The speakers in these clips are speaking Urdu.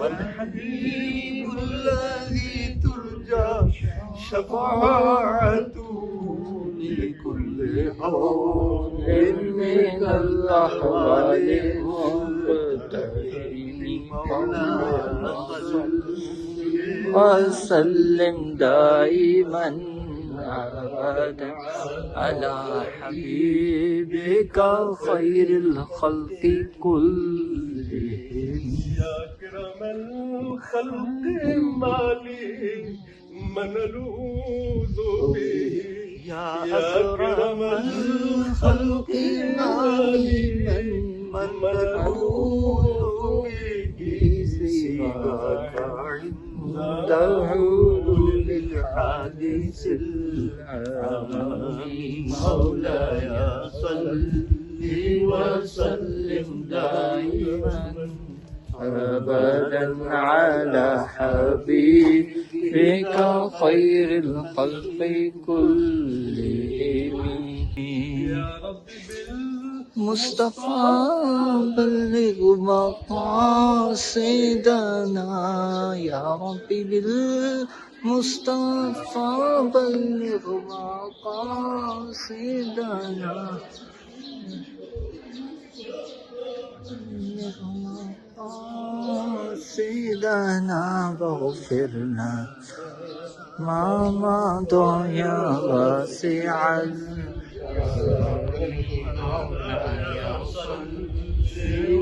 والحبيب الذي ترجى شفاعته لكل حول من الأحوال المقتحم مولاي وسلم دائما أبدا على حبيبك خير الخلق كلهم يا أكرم الخلق مالي من ألوذ به يا أكرم الخلق مالي من ألوذ به سواك عنده للحادث العظيم مولاي صل وسلم دائما أبدا على حبيبك خير الخلق كلهم يا رب بالمصطفى بلغ مقاصدنا يا رب بالمصطفى بلغ مقاصدنا سيدنا واغفرنا ما مضى يا واسع مولاي صل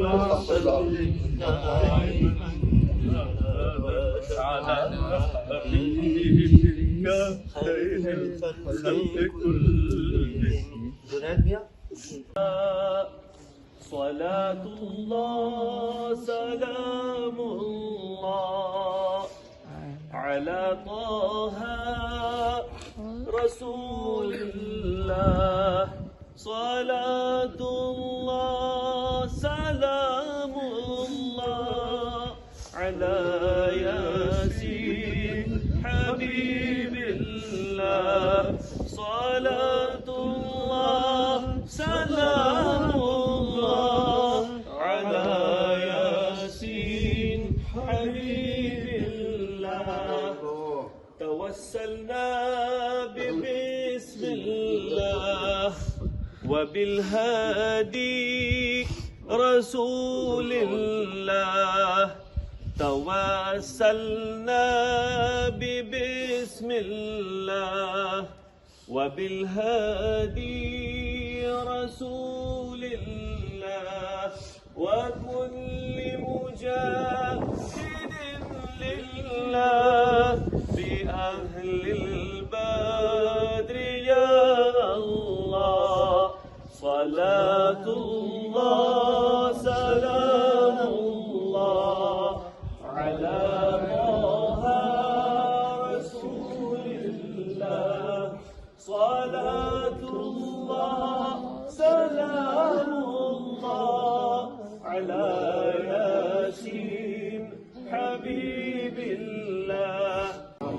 وسلم دائما على حبيبك خير الخلق كلهم صلاة الله سلام الله على طه رسول الله صلاة الله سلام الله على ياسين حبيب الله صلاة الله سلام الله على ياسين حبيب الله توسلنا ببسم الله وبالهادي رسول الله توسلنا ببسم الله وبالهادي رسول الله وكل مجاهد لله بأهل البدر يا الله صلاة الله سلام الله على طه رسول الله صلاة الله سلام الله على ياسين حبيب الله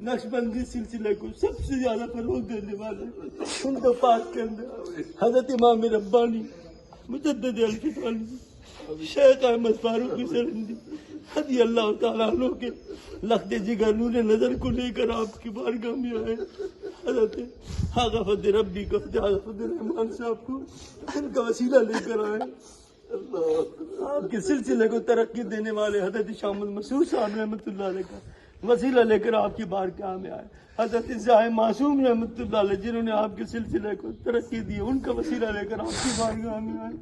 نقشبندی سلسلے کو سب سے زیادہ فروغ دینے والے ان کے پاس کے اندر حضرت امام ربانی مجدد الفسانی شیخ احمد فاروق سرندی رضی اللہ تعالیٰ عنہ کے لخت جگر نور نظر کو لے کر آپ کی بارگاہ میں آئے. حضرت آغا فضل ربی کو آغا فضل رحمان صاحب کو ان کا وسیلہ لے کر آئے. آپ کے سلسلے کو ترقی دینے والے حضرت شام المسعود صاحب رحمۃ اللہ علیہ کا وسیلہ لے کر آپ کی بارگاہ میں آئے. حضرت ضیاء معصوم رحمۃ اللہ علیہ جنہوں نے آپ کے سلسلے کو ترقی دی ان کا وسیلہ لے کر آپ کی بارگاہ میں آئے.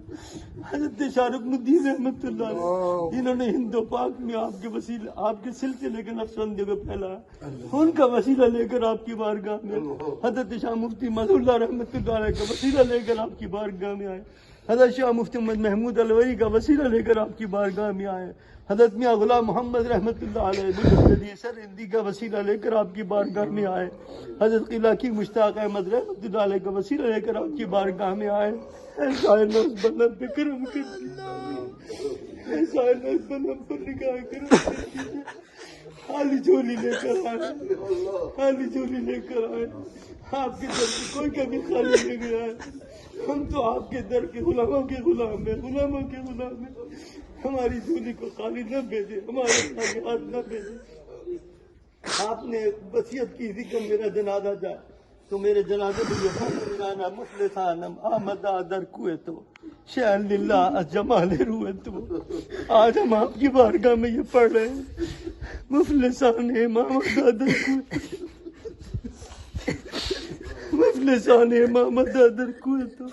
حضرت شاہ رکن الدین رحمۃ اللہ علیہ جنہوں نے ہند و پاک میں آپ کے وسیلے آپ کے سلسلے کے نقشبندی کو پھیلایا ان کا وسیلہ لے کر آپ کی بارگاہ میں. حضرت شاہ مفتی مظہر اللہ رحمۃ اللہ علیہ کا وسیلہ لے کر آپ کی بارگاہ میں آئے. حضرت شاہ مفتی محمود الوری کا وسیلہ لے کر آپ کی بارگاہ میں آئے. حضرت میاں غلام محمد رحمۃ اللہ علیہ سرہندی کا وسیلہ لے کر آپ کی بارگاہ میں آئے. حضرت قلعہ کی مشتاق احمد رحمۃ اللہ علیہ کا وسیلہ لے کر آپ کی بارگاہ میں آئے. ایسا بلند پہ کرم کر ایسا بلند پر نگاہ کرم خالی جھولی لے کر آئے. خالی جھولی لے کر آئے. آپ کے در سے کوئی کبھی خالی لے گیا ہے. ہم تو آپ کے در کے غلاموں کے غلام ہیں. غلاموں کے غلام ہیں. ہماری جھولی کو خالی نہ بھیجے. ہمارے خالی ہاتھ نہ بھیجے. آپ نے وصیت کی تھی کہ میرا جنازہ جائے تو میرے جنازے میں یہ مفلسانم آمد در کوئے تو شأن للہ جمال روئے تو. آج ہم آپ کی بارگاہ میں یہ پڑھ رہے ہیں مفلسان امام در کوئے مفلسان امام در کوئے تو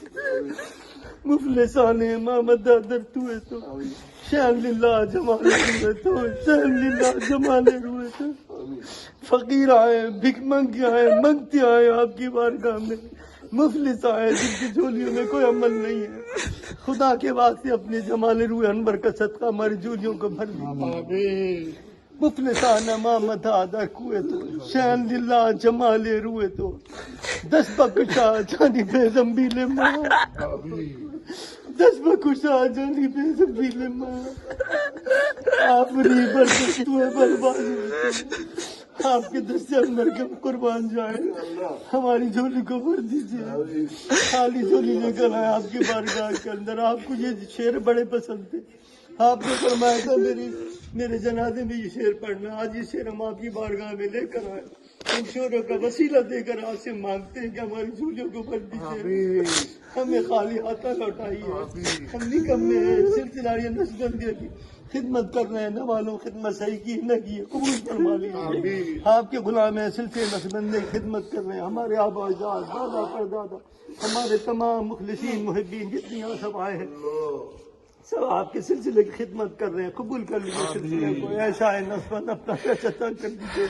مفلسان امام در توئے تو شأن للہ جمال روئے تو شأن للہ جمال روئے تو. فقیر آئے بھک منگے آئے منگتے آئے آپ کی بارگاہ میں. مفلس آئے جن کی جھولیوں میں کوئی عمل نہیں ہے. خدا کے واسطے اپنے جمال روح انور کا صدقہ ہماری جھولیوں کو بھر دی. مفلسان امام در کوئے تو شأن للہ جمال روئے تو دس بکشا جانب زنبیل ماں دس بکشا جانب زنبیل ماں آپ ری بردست ہوئے برباد ہوئے. آپ کے دست انور کے قربان جائیں. ہماری جھولی کو بھر دیجیے. خالی جھولی لے کر آئے آپ کی بارگاہ کے اندر. آپ کو یہ شعر بڑے پسند تھے. آپ نے فرمایا تھا میرے جنازے میں یہ شعر پڑھنا. آج یہ شعر ہم آپ کی بارگاہ میں لے کر آئے. ان شعروں کا وسیلہ دے کر آپ سے مانگتے ہیں کہ ہماری جھولیوں کو بھر دیجیے. ہمیں خالی ہاتھا لوٹائیے. ہم نکمے ہیں. سلسلہ یہ نقشبندیوں کی خدمت کر رہے ہیں. نہ معلوم خدمت صحیح کی نہ کی قبول فرما لیجیے. آپ کے غلام ہیں. سلسلے نقشبندی خدمت کر رہے ہیں. ہمارے آبا اجداد دادا پردادا ہمارے تمام مخلصین محبین جتنی یہاں سب آئے ہیں سب آپ کے سلسلے کی خدمت کر رہے ہیں. قبول کر لیجیے سلسلے کو. ایسا ہے نسبت اپنا پیسہ کر دیجیے.